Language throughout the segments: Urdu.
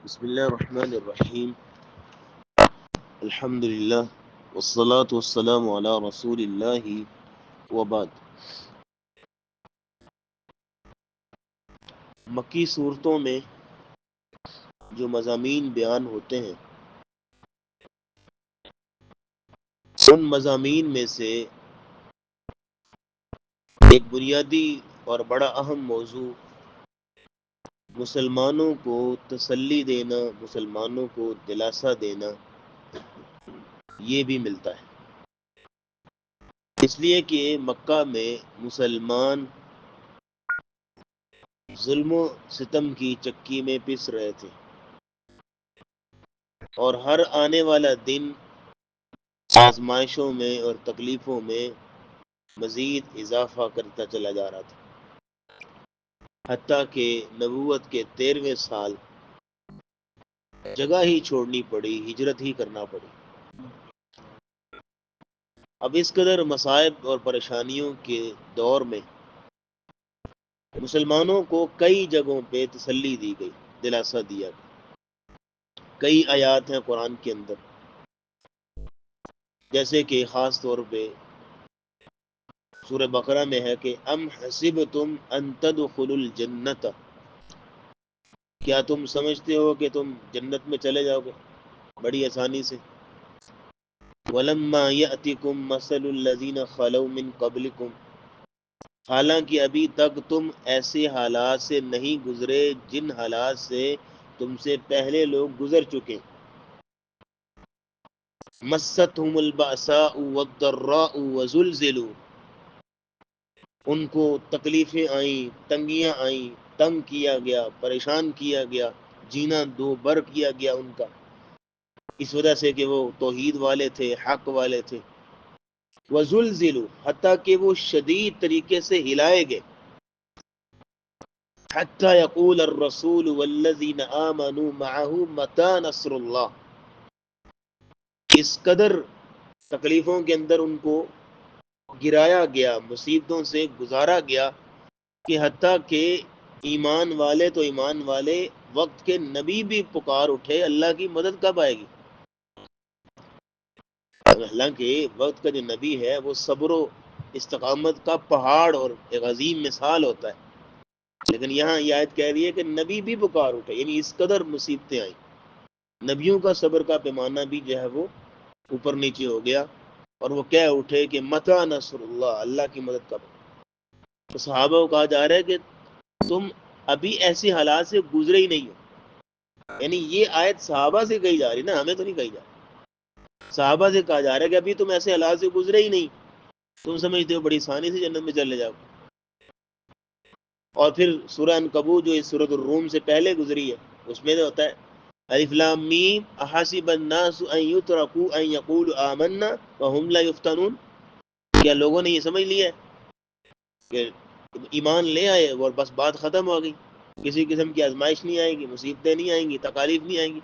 بسم اللہ الرحمن الرحیم الحمد للہ والصلاة والسلام علی رسول اللہ وبعد۔ مکی صورتوں میں جو مضامین بیان ہوتے ہیں ان مضامین میں سے ایک بنیادی اور بڑا اہم موضوع مسلمانوں کو تسلی دینا، مسلمانوں کو دلاسا دینا، یہ بھی ملتا ہے، اس لیے کہ مکہ میں مسلمان ظلم و ستم کی چکی میں پس رہے تھے اور ہر آنے والا دن آزمائشوں میں اور تکلیفوں میں مزید اضافہ کرتا چلا جا رہا تھا، حتیٰ کہ نبوت کے 13ویں سال جگہ ہی چھوڑنی پڑی، ہجرت ہی کرنا پڑی۔ اب اس قدر مصائب اور پریشانیوں کے دور میں مسلمانوں کو کئی جگہوں پہ تسلی دی گئی، دلاسا دیا گیا۔ کئی آیات ہیں قرآن کے اندر، جیسے کہ خاص طور پہ سورہ بقرہ میں ہے کہ ام حسبتم ان تدخلوا الجنت، کیا تم سمجھتے ہو کہ تم جنت میں چلے جاؤ گے بڑی آسانی سے؟ ولما یأتکم مثل الذین خلو من قبلکم، حالانکہ ابھی تک تم ایسے حالات سے نہیں گزرے جن حالات سے تم سے پہلے لوگ گزر چکے۔ مستہم البأساء والضراء وزلزلوا، ان کو تکلیفیں آئیں، تنگیاں آئیں، تنگ کیا گیا، پریشان کیا گیا، جینا دو بر کیا گیا ان کا، اس وجہ سے کہ وہ توحید والے تھے، حق والے تھے۔ وزلزلوا، حتیٰ کہ وہ شدید طریقے سے ہلائے گئے۔ حتی یقول الرسول والذین آمنوا معه متی نصر اللہ، اس قدر تکلیفوں کے اندر ان کو گرایا گیا، مصیبتوں سے گزارا گیا کہ حتیٰ کہ ایمان والے تو ایمان والے، وقت کے نبی بھی پکار اٹھے اللہ کی مدد کب آئے گی؟ حالانکہ وقت کا جو نبی ہے وہ صبر و استقامت کا پہاڑ اور ایک عظیم مثال ہوتا ہے، لیکن یہاں یہ آیت کہہ رہی ہے کہ نبی بھی پکار اٹھے، یعنی اس قدر مصیبتیں آئیں، نبیوں کا صبر کا پیمانہ بھی جو ہے وہ اوپر نیچے ہو گیا، اور وہ کہہ اٹھے کہ متی نصر اللہ، اللہ کی مدد کب؟ تو صحابہ کو کہا جا رہا ہے کہ تم ابھی ایسے حالات سے گزرے ہی نہیں ہو، یعنی یہ آیت صحابہ سے کہی جا رہی نا، ہمیں تو نہیں کہی جا رہی، صحابہ سے کہا جا رہا ہے کہ ابھی تم ایسے حالات سے گزرے ہی نہیں، تم سمجھتے ہو بڑی آسانی سے جنت میں چلے جاؤ۔ اور پھر سورہ عنکبوت جو اس سورۃ الروم سے پہلے گزری ہے، اس میں جو ہوتا ہے الف لام میم احسب الناس ان یترکوا ان یقولوا آمنا وهم لا یفتنون، کیا لوگوں نے یہ سمجھ لیا ہے کہ ایمان لے آئے اور بس بات ختم ہو گئی، کسی قسم کی آزمائش نہیں آئے گی، مصیبتیں نہیں آئیں گی، تکالیف نہیں آئیں گی؟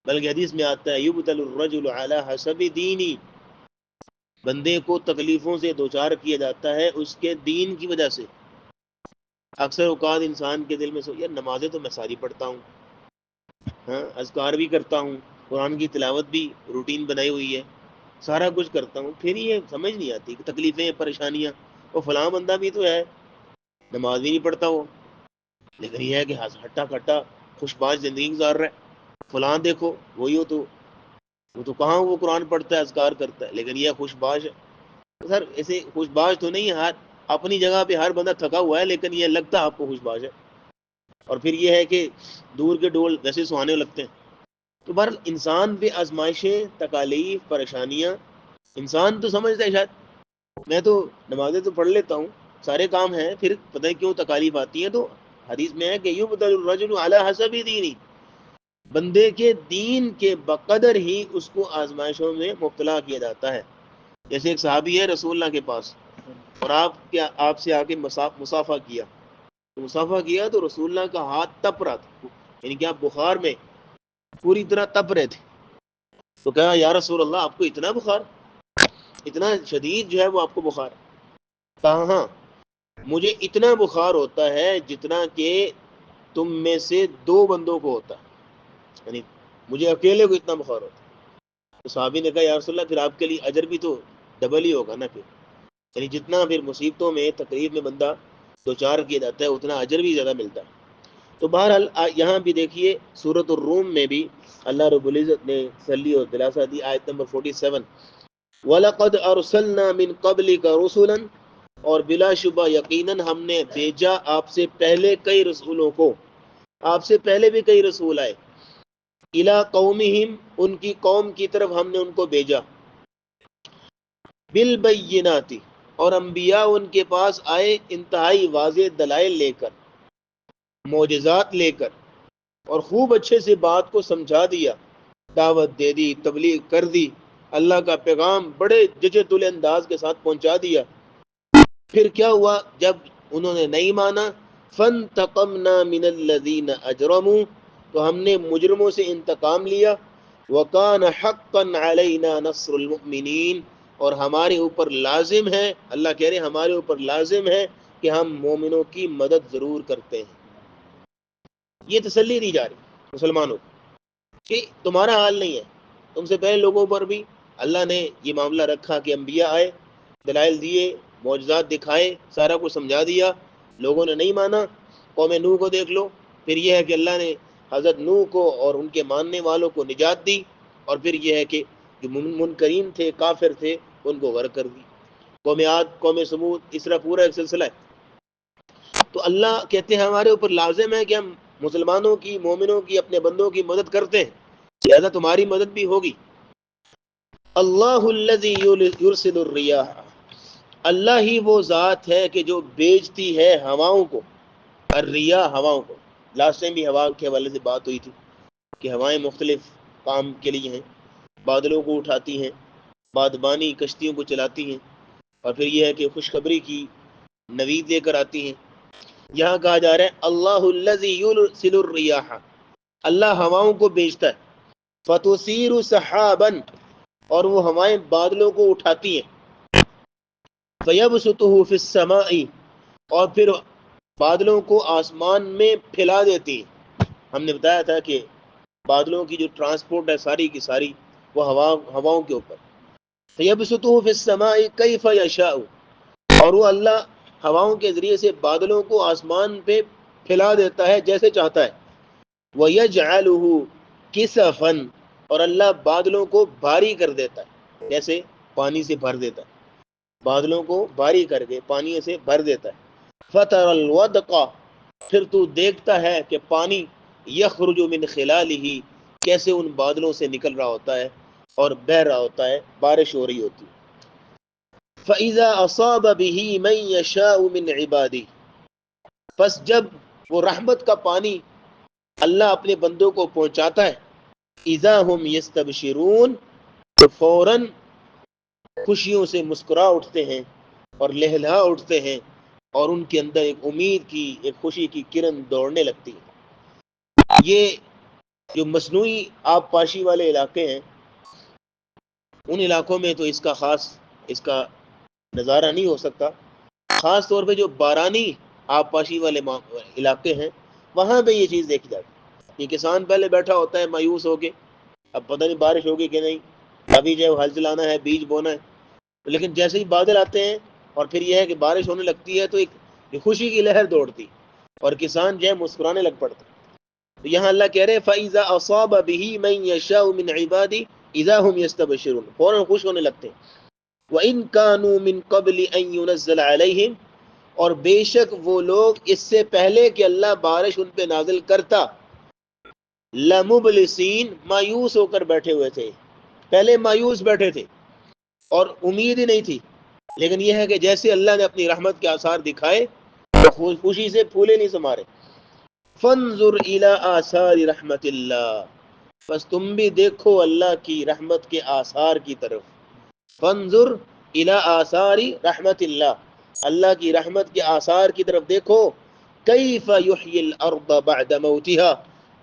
بلکہ حدیث میں آتا ہے یبتل الرجل علی حسب دینی، بندے کو تکلیفوں سے دوچار کیا جاتا ہے اس کے دین کی وجہ سے۔ اکثر اوقات انسان کے دل میں یار نمازیں تو میں ساری پڑھتا ہوں، ہاں اذکار بھی کرتا ہوں، قرآن کی تلاوت بھی روٹین بنائی ہوئی ہے، سارا کچھ کرتا ہوں، پھر یہ سمجھ نہیں آتی کہ تکلیفیں، پریشانیاں، وہ فلاں بندہ بھی تو ہے نماز بھی نہیں پڑھتا وہ، لیکن یہ ہے کہ ہٹا کٹا خوش باش زندگی گزار رہا ہے، فلاں دیکھو وہی ہو تو وہ تو کہاں وہ قرآن پڑھتا ہے، اذکار کرتا ہے، لیکن یہ خوش باش ہے۔ سر ایسے خوش باش تو نہیں ہے، اپنی جگہ پہ ہر بندہ تھکا ہوا ہے، لیکن یہ لگتا ہے آپ کو خوش باش ہے، اور پھر یہ ہے کہ دور کے ڈول ویسے سہانے لگتے ہیں۔ تو بہرحال انسان پہ آزمائشیں، تکالیف، پریشانیاں، انسان تو سمجھتا ہے شاید میں تو نمازیں تو پڑھ لیتا ہوں، سارے کام ہیں، پھر پتہ نہیں کیوں تکالیف آتی ہیں۔ تو حدیث میں ہے کہ یبتل الرجل علی حسب دینی، بندے کے دین کے بقدر ہی اس کو آزمائشوں میں مبتلا کیا جاتا ہے۔ جیسے ایک صحابی ہے رسول اللہ کے پاس، اور آپ سے آ کے مصافحہ کیا، مصافحہ کیا تو رسول اللہ کا ہاتھ تپ رہا تھا، یعنی کہ آپ بخار میں پوری طرح تپ رہے تھے۔ تو کہا یا رسول اللہ آپ کو اتنا بخار، اتنا شدید جو ہے وہ آپ کو بخار؟ کہا ہاں مجھے اتنا بخار ہوتا ہے جتنا کہ تم میں سے 2 بندوں کو ہوتا ہے، یعنی مجھے اکیلے کو اتنا بخار ہوتا ہے۔ تو صحابی نے کہا یا رسول اللہ پھر آپ کے لیے اجر بھی تو ڈبل ہی ہوگا نا پھر، یعنی جتنا پھر مصیبتوں میں تکلیف میں بندہ دو چار کیا جاتا ہے اتنا اجر بھی زیادہ ملتا ہے۔ تو بہرحال یہاں بھی دیکھیے سورۃ الروم میں بھی اللہ رب العزت نے تسلی اور دلاسا دی، آیت نمبر 47، وَلَقَدْ أَرْسَلْنَا مِن قَبْلِكَ رُسُلًا، اور بلا شبہ یقیناً ہم نے بھیجا آپ سے پہلے کئی رسولوں کو، آپ سے پہلے بھی کئی رسول آئے، اِلَىٰ قَوْمِهِمْ، ان کی قوم کی طرف ہم نے ان کو بھیجا، بالبینات، اور انبیاء ان کے پاس آئے انتہائی واضح دلائل لے کر، معجزات لے کر، اور خوب اچھے سے بات کو سمجھا دیا، دعوت دے دی، تبلیغ کر دی، اللہ کا پیغام بڑے جچے تلے انداز کے ساتھ پہنچا دیا۔ پھر کیا ہوا جب انہوں نے نہیں مانا، فَانْتَقَمْنَا مِنَ الَّذِينَ أَجْرَمُوا، تو ہم نے مجرموں سے انتقام لیا، وَكَانَ حَقًّا عَلَيْنَا نَصْرُ الْمُؤْمِنِينَ، اور ہمارے اوپر لازم ہے، اللہ کہہ رہے ہیں ہمارے اوپر لازم ہے کہ ہم مومنوں کی مدد ضرور کرتے ہیں۔ یہ تسلی دی جا رہی مسلمانوں کو کہ تمہارا حال نہیں ہے، تم سے پہلے لوگوں پر بھی اللہ نے یہ معاملہ رکھا کہ انبیاء آئے، دلائل دیے، معجزات دکھائے، سارا کچھ سمجھا دیا، لوگوں نے نہیں مانا۔ قوم نوح کو دیکھ لو، پھر یہ ہے کہ اللہ نے حضرت نوح کو اور ان کے ماننے والوں کو نجات دی، اور پھر یہ ہے کہ جو منکرین تھے، کافر تھے، ان کو غرق کر دی۔ قوم عاد، قوم سمود، اس طرح پورا ایک سلسلہ ہے۔ تو اللہ کہتے ہیں ہمارے اوپر لازم ہے کہ ہم مسلمانوں کی، مومنوں کی، اپنے بندوں کی مدد کرتے ہیں، لہذا تمہاری مدد بھی ہوگی۔ اللہ الذی یرسل الریاح، اللہ ہی وہ ذات ہے کہ جو بھیجتی ہے ہواؤں کو، الریاح ہواؤں کو۔ لاسٹ ٹائم بھی ہوا کے حوالے سے بات ہوئی تھی کہ ہوائیں مختلف کام کے لیے ہیں، بادلوں کو اٹھاتی ہیں، بادبانی کشتیوں کو چلاتی ہیں، اور پھر یہ ہے کہ خوشخبری کی نوید لے کر آتی ہیں۔ یہاں کہا جا رہا ہے اللہ الذی یرسل الریاح، اللہ ہواؤں کو بھیجتا ہے، فتثیر سحابا، اور وہ ہوائیں بادلوں کو اٹھاتی ہیں، فیبسطہ فی السماء، اور پھر بادلوں کو آسمان میں پھیلا دیتی ہیں۔ ہم نے بتایا تھا کہ بادلوں کی جو ٹرانسپورٹ ہے ساری کی ساری وہ ہواؤں کے اوپر، فیبسطہ فی السماء کیف یشاء، اور وہ اللہ ہواؤں کے ذریعے سے بادلوں کو آسمان پہ پھیلا دیتا ہے جیسے چاہتا ہے۔ وَيَجْعَلُهُ كِسَفًا، اور اللہ بادلوں کو بھاری کر دیتا ہے، جیسے پانی سے بھر دیتا ہے، بادلوں کو بھاری کر کے پانی سے بھر دیتا ہے۔ فَتَرَى الْوَدْقَ، پھر تو دیکھتا ہے کہ پانی يَخْرُجُ مِنْ خِلَالِهِ، کیسے ان بادلوں سے نکل رہا ہوتا ہے اور بہہ رہا ہوتا ہے، بارش ہو رہی ہوتی ہے۔ فَإِذَا أَصَابَ بِهِ مَن يَشَاءُ مِنْ عِبَادِهِ، پس جب وہ رحمت کا پانی اللہ اپنے بندوں کو پہنچاتا ہے، اذا ہم یستبشرون، تو فوراً خوشیوں سے مسکرا اٹھتے ہیں اور لہلہا اٹھتے ہیں، اور ان کے اندر ایک امید کی، ایک خوشی کی کرن دوڑنے لگتی ہے۔ یہ جو مصنوعی آب پاشی والے علاقے ہیں، ان علاقوں میں تو اس کا نظارہ نہیں ہو سکتا، خاص طور پہ جو بارانی آب پاشی والے علاقے ہیں وہاں پہ یہ چیز دیکھی جاتی ہے۔ یہ کسان پہلے بیٹھا ہوتا ہے مایوس ہو کے، اب پتہ نہیں بارش ہوگی کہ نہیں، ابھی جو ہے ہل چلانا ہے، بیج بونا ہے، لیکن جیسے ہی بادل آتے ہیں اور پھر یہ ہے کہ بارش ہونے لگتی ہے تو ایک خوشی کی لہر دوڑتی اور کسان جو ہے مسکرانے لگ پڑتا۔ تو یہاں اللہ کہہ رہے ہیں فَإِذَا أَصَابَ بِهِ مَن يَشَاءُ مِنْ عِبَادِهِ إِذَا هُمْ يَسْتَبْشِرُونَ، فوراً خوش ہونے لگتے ہیں۔ وَإِن كَانُوا مِن قَبْلِ أَن يُنَزَّلَ عَلَيْهِمْ، اور بے شک وہ لوگ اس سے پہلے کہ اللہ بارش ان پہ نازل کرتا، لَمُبْلِسِينَ، مایوس ہو کر بیٹھے ہوئے تھے، پہلے مایوس بیٹھے تھے اور امید ہی نہیں تھی، لیکن یہ ہے کہ جیسے اللہ نے اپنی رحمت کے آثار دکھائے تو خوشی سے پھولے نہیں سما رہے۔ فَانظُرْ إِلَىٰ آثَارِ رَحْمَتِ اللَّهِ، بس تم بھی دیکھو اللہ کی رحمت کے آثار کی طرف۔ فَانظُرْ إِلَىٰ آثَارِ رَحْمَتِ اللَّهِ، اللہ کی رحمت کے آثار کی طرف دیکھو۔ كَيْفَ يُحْيِي الْأَرْضَ بَعْدَ مَوْتِهَا،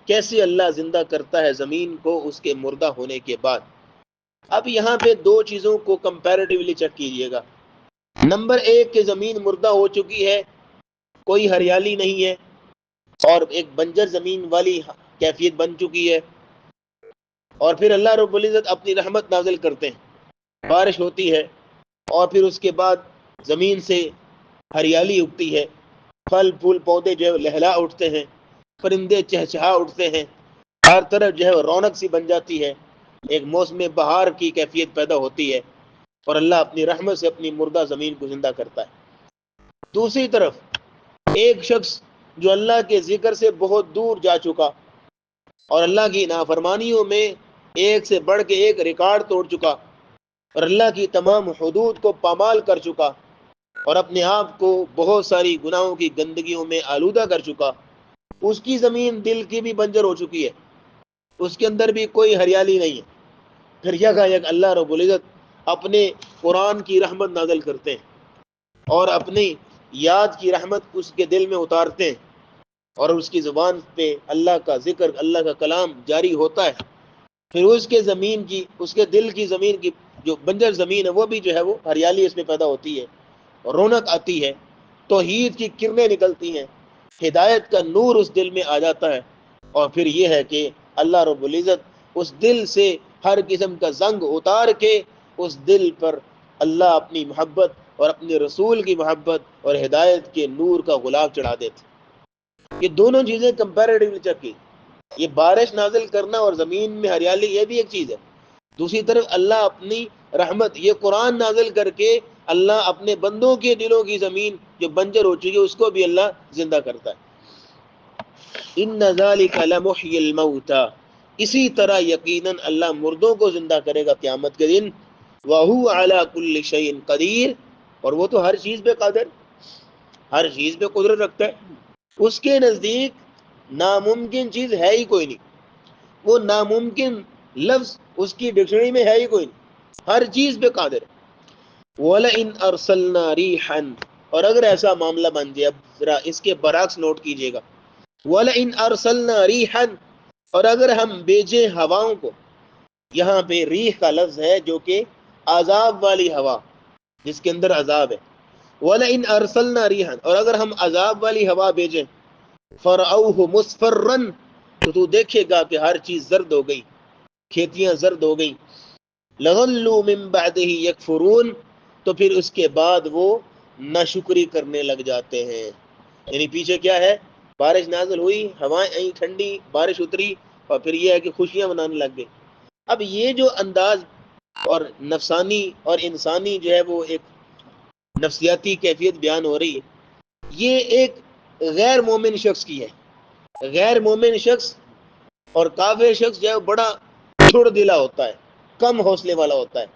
کیسے اللہ زندہ کرتا ہے زمین کو اس کے مردہ ہونے کے بعد۔ اب یہاں پہ دو چیزوں کو کمپیریٹیولی چیک کیجئے گا۔ نمبر ایک کہ زمین مردہ ہو چکی ہے، کوئی ہریالی نہیں ہے، اور ایک بنجر زمین والی کیفیت بن چکی ہے، اور پھر اللہ رب العزت اپنی رحمت نازل کرتے ہیں، بارش ہوتی ہے، اور پھر اس کے بعد زمین سے ہریالی اگتی ہے، پھل پھول پودے جو ہے لہلا اٹھتے ہیں، پرندے چہچہا اٹھتے ہیں، ہر طرف جو ہے رونق سی بن جاتی ہے، ایک موسم بہار کی کیفیت پیدا ہوتی ہے، اور اللہ اپنی رحمت سے اپنی مردہ زمین کو زندہ کرتا ہے۔ دوسری طرف ایک شخص جو اللہ کے ذکر سے بہت دور جا چکا اور اللہ کی نافرمانیوں میں ایک سے بڑھ کے ایک ریکارڈ توڑ چکا، اور اللہ کی تمام حدود کو پامال کر چکا، اور اپنے آپ کو بہت ساری گناہوں کی گندگیوں میں آلودہ کر چکا، اس کی زمین دل کی بھی بنجر ہو چکی ہے، اس کے اندر بھی کوئی ہریالی نہیں ہے۔ پھر یک اللہ رب العزت اپنے قرآن کی رحمت نازل کرتے ہیں اور اپنی یاد کی رحمت اس کے دل میں اتارتے ہیں، اور اس کی زبان پہ اللہ کا ذکر، اللہ کا کلام جاری ہوتا ہے۔ پھر اس کے دل کی زمین کی جو بنجر زمین ہے وہ بھی جو ہے وہ ہریالی اس میں پیدا ہوتی ہے، رونق آتی ہے، توحید کی کرنیں نکلتی ہیں، ہدایت کا نور اس دل میں آ جاتا ہے، اور پھر یہ ہے کہ اللہ رب العزت اس دل سے ہر قسم کا زنگ اتار کے اس دل پر اللہ اپنی محبت اور اپنے رسول کی محبت اور ہدایت کے نور کا غلاف چڑھا دیتے۔ یہ دونوں چیزیں کمپیریٹیولی چکی، یہ بارش نازل کرنا اور زمین میں ہریالی، یہ بھی ایک چیز ہے۔ دوسری طرف اللہ اپنی رحمت، یہ قرآن نازل کر کے اللہ اپنے بندوں کے دلوں کی زمین جو بنجر ہو چکی ہے اس کو بھی اللہ زندہ کرتا ہے۔ ان ذالک لمحی الموتى، اسی طرح یقیناً اللہ مردوں کو زندہ کرے گا قیامت کے دن۔ وَهُوَ عَلَى كُلِّ شَيْءٍ قدیر، اور وہ تو ہر چیز پہ قادر، ہر چیز پہ قدرت رکھتا ہے۔ اس کے نزدیک ناممکن چیز ہے ہی کوئی نہیں، وہ ناممکن لفظ اس کی ڈکشنری میں ہے ہی کوئی نہیں، ہر چیز پہ قادر ہے۔ وَلَئِنْ أَرْسَلْنَا رِيحًا، اور اگر ایسا معاملہ بن جائے، اب ذرا اس کے برعکس نوٹ کیجئے گا، وَلَئِنْ أَرْسَلْنَا رِيحًا، اور اگر ہم بھیجیں ہواؤں کو، یہاں پہ ریح کا لفظ ہے جو کہ عذاب والی ہوا، جس کے اندر عذاب ہے۔ وَلَئِنْ أَرْسَلْنَا رِيحًا، اور اگر ہم عذاب والی ہوا بھیجیں، فَرَأَوْهُ مُصْفَرًّا، تو دیکھے گا کہ ہر چیز زرد ہو گئی، کھیتیاں زرد ہو گئی۔ لَظَلُّوا مِن بَعْدِهِ يَكْفُرُونَ، تو پھر اس کے بعد وہ ناشکری کرنے لگ جاتے ہیں۔ یعنی پیچھے کیا ہے، بارش نازل ہوئی، ہوائیں آئیں ٹھنڈی، بارش اتری، اور پھر یہ ہے کہ خوشیاں منانے لگ گئے۔ اب یہ جو انداز اور نفسانی اور انسانی جو ہے وہ ایک نفسیاتی کیفیت بیان ہو رہی ہے، یہ ایک غیر مومن شخص کی ہے۔ غیر مومن شخص اور کافر شخص جو ہے بڑا چھوڑ دلا ہوتا ہے، کم حوصلے والا ہوتا ہے،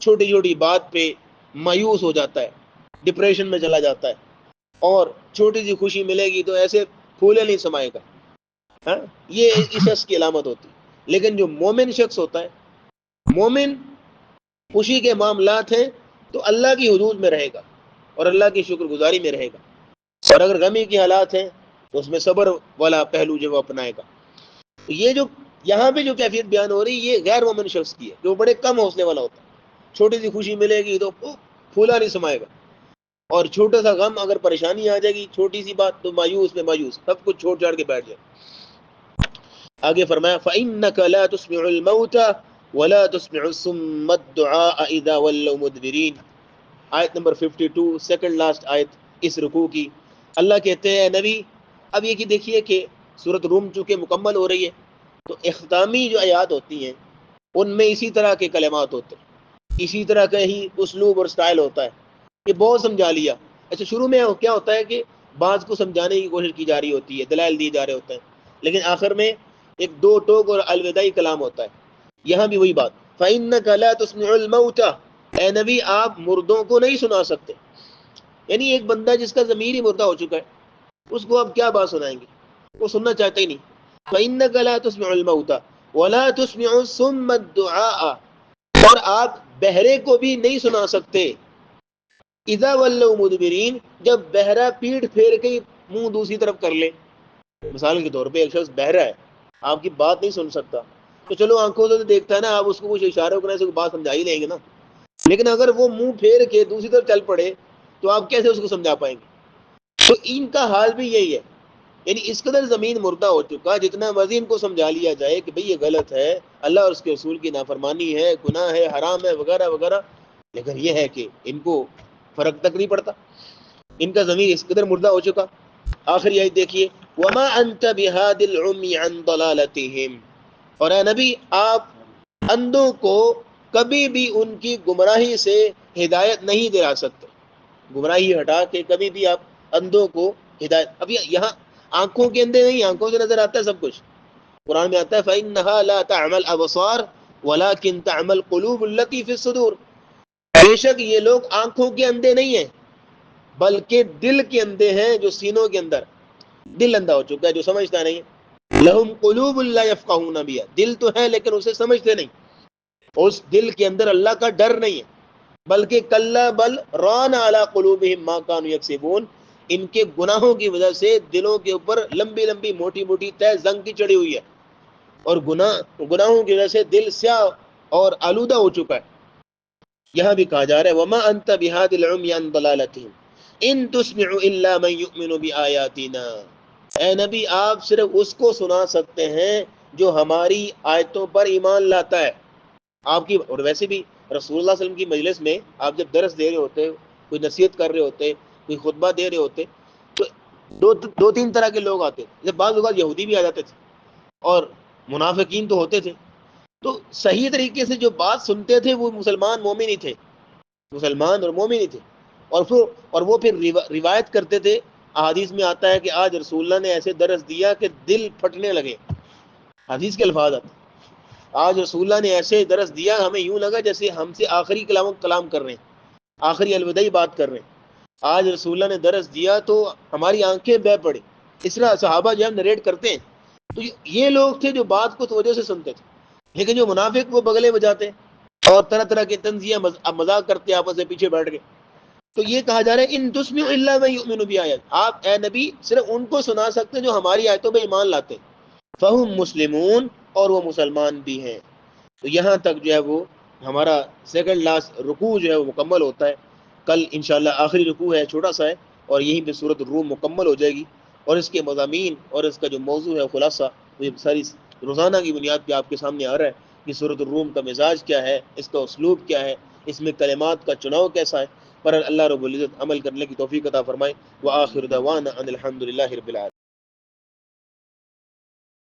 چھوٹی چھوٹی بات پہ مایوس ہو جاتا ہے، ڈپریشن میں چلا جاتا ہے، اور چھوٹی سی خوشی ملے گی تو ایسے پھولے نہیں سمائے گا۔ ہاں، یہ اس شخص کی علامت ہوتی ہے۔ لیکن جو مومن شخص ہوتا ہے، مومن خوشی کے معاملات ہیں تو اللہ کی حدود میں رہے گا اور اللہ کی شکر گزاری میں رہے گا، اور اگر غمی کے حالات ہیں تو اس میں صبر والا پہلو جو وہ اپنائے گا۔ یہ جو یہاں پہ جو کیفیت بیان ہو رہی ہے یہ غیر مومن شخص کی ہے، جو بڑے کم حوصلے والا ہوتا ہے، چھوٹی سی خوشی ملے گی تو پھولا نہیں سمائے گا، اور چھوٹا سا غم اگر پریشانی آ جائے گی، چھوٹی سی بات، تو مایوس میں مایوس، سب کچھ چھوڑ چھاڑ کے بیٹھ جائے۔ آگے فرمایا فَإِنَّكَ لَا تُسْمِعُ الْمَوْتَى وَلَا تُسْمِعُ الصُّمَّ الدُّعَاءَ إِذَا وَلَّوْا مُدْبِرِينَ۔ آیت نمبر 52، سیکنڈ لاسٹ آیت اس رکوع کی۔ اللہ کہتے ہیں نبی، اب یہ کہ دیکھیے کہ سورۃ روم چونکہ مکمل ہو رہی ہے تو اختتامی جو آیات ہوتی ہیں ان میں اسی طرح کے کلمات ہوتے ہیں، اسی طرح کا ہی اسلوب اور سٹائل ہوتا ہے۔ یہ بہت سمجھا لیا۔ اچھا، شروع میں کیا ہوتا ہے کہ بعض کو سمجھانے کی کوشش کی جا رہی ہوتی ہے، دلائل دیے جا رہے ہوتے ہیں، لیکن آخر میں ایک دو ٹوک اور الوداعی کلام ہوتا ہے۔ یہاں بھی وہی بات، فَإِنَّكَ لَا تُسْمِعُ الْمَوْتَى، اے نبی آپ مردوں کو نہیں سنا سکتے۔ یعنی ایک بندہ جس کا ضمیر ہی مردہ ہو چکا ہے، اس کو آپ کیا بات سنائیں گے؟ وہ سننا چاہتا ہی نہیں۔ فَإِنَّكَ لَا تُسْمِعُ الْمَوْتَى وَلَا تُسْمِعُ الصُّمَّ الدُّعَاءَ، اور آپ بہرے کو بھی نہیں سنا سکتے، اِذَا وَلَّوْا مُدْبِرِينَ، جب بہرا پیٹھ پھیر کے منہ دوسری طرف کر لے۔ مثال کے طور پہ ایک شخص بہرا ہے، آپ کی بات نہیں سن سکتا، تو چلو آنکھوں سے دیکھتا ہے نا، آپ اس کو کچھ اشاروں کرنے سے بات سمجھا ہی لیں گے نا، لیکن اگر وہ منہ پھیر کے دوسری طرف چل پڑے تو آپ کیسے اس کو سمجھا پائیں گے؟ تو ان کا حال بھی یہی ہے یعنی اس قدر زمین مردہ ہو چکا، جتنا مرضی ان کو سمجھا لیا جائے کہ بھئی یہ غلط ہے، اللہ اور اس کے رسول کی نافرمانی ہے، گناہ ہے، حرام ہے، وغیرہ وغیرہ، لیکن یہ ہے کہ ان کو فرق تک نہیں پڑتا، ان کا ضمیر اس قدر مردہ ہو چکا۔ آخری آیت دیکھیے، وما انت بہاد العمی عن ضلالتہم، اور اے نبی آپ اندھوں کو کبھی بھی ان کی گمراہی سے ہدایت نہیں دلا سکتے، گمراہی ہٹا کے کبھی بھی آپ اندھوں کو ہدایت، اب یہاں آنکھوں کے اندھے نہیں، آنکھوں سے نظر آتا ہے سب کچھ، قرآن میں آتا ہے فَإِنَّهَا لَا تَعْمَى الْأَبْصَارُ وَلَكِنْ تَعْمَى الْقُلُوبُ الَّتِي فِي الصُّدُورِ، بے شک یہ لوگ آنکھوں کے اندھے نہیں ہیں بلکہ دل کے اندھے ہیں، جو سینوں کے اندر دل اندھا ہو چکا ہے، جو سمجھتا نہیں ہے۔ لَهُمْ قُلُوبٌ لَا يَفْقَهُونَ بِهَا، دل تو ہے لیکن اسے سمجھتے نہیں، اس دل کے اندر اللہ کا ڈر نہیں ہے، بلکہ کلا بل ران علی قلوبہم ما کانوا یکسبون، ان کے گناہوں کی وجہ سے دلوں کے اوپر لمبی لمبی موٹی موٹی تہ زنگ کی چڑھی ہوئی ہے، اور گناہوں کی وجہ سے دل سیاہ اور آلودہ ہو چکا ہے۔ یہاں بھی کہا جا رہا ہے وما انت بہاد العمی عن ضلالتہم ان تسمع الا من یؤمن بآیاتنا، اے نبی آپ صرف اس کو سنا سکتے ہیں جو ہماری آیتوں پر ایمان لاتا ہے۔ آپ کی، اور ویسے بھی رسول اللہ صلی اللہ علیہ وسلم کی مجلس میں آپ جب درس دے رہے ہوتے، کوئی نصیحت کر رہے ہوتے، کوئی خطبہ دے رہے ہوتے، تو دو تین طرح کے لوگ آتے، جب بعض اوقات یہودی بھی آ جاتے تھے اور منافقین تو ہوتے تھے، تو صحیح طریقے سے جو بات سنتے تھے وہ مسلمان مومن ہی تھے، مسلمان اور مومن ہی تھے، اور وہ پھر روایت کرتے تھے۔ احادیث میں آتا ہے کہ آج رسول اللہ نے ایسے درس دیا کہ دل پھٹنے لگے، حدیث کے الفاظ آتے، آج رسول اللہ نے ایسے درس دیا ہمیں یوں لگا جیسے ہم سے آخری کلام کر رہے ہیں، آخری الوداعی بات کر رہے ہیں۔ آج رسول اللہ نے درس دیا تو ہماری آنکھیں بہہ پڑی، اس طرح صحابہ جو ہم نریٹ کرتے ہیں، تو یہ لوگ تھے جو بات کو توجہ سے سنتے تھے، لیکن جو منافق وہ بغلے بجاتے اور طرح طرح کی تنزیہ مذاق کرتے آپس میں پیچھے بیٹھ گئے۔ تو یہ کہا جا رہا ہے ان تسمع الا من یؤمن بآیات، آپ اے نبی صرف ان کو سنا سکتے ہیں جو ہماری آیتوں پہ ایمان لاتے ہیں، فہم مسلمون، اور وہ مسلمان بھی ہیں۔ تو یہاں تک جو ہے وہ ہمارا سیکنڈ لاسٹ رکوع جو ہے وہ مکمل ہوتا ہے۔ کل انشاءاللہ آخری رکوع ہے، چھوٹا سا ہے، اور یہیں پہ سورۃ الروم مکمل ہو جائے گی، اور اس کے مضامین اور اس کا جو موضوع ہے خلاصہ وہ ساری روزانہ کی بنیاد پہ آپ کے سامنے آ رہا ہے کہ سورۃ الروم کا مزاج کیا ہے، اس کا اسلوب کیا ہے، اس میں کلمات کا چناؤ کیسا ہے، پر اللہ رب العزت عمل کرنے کی توفیق عطا فرمائے۔ وآخر دعوانا ان الحمد للہ رب العالمین۔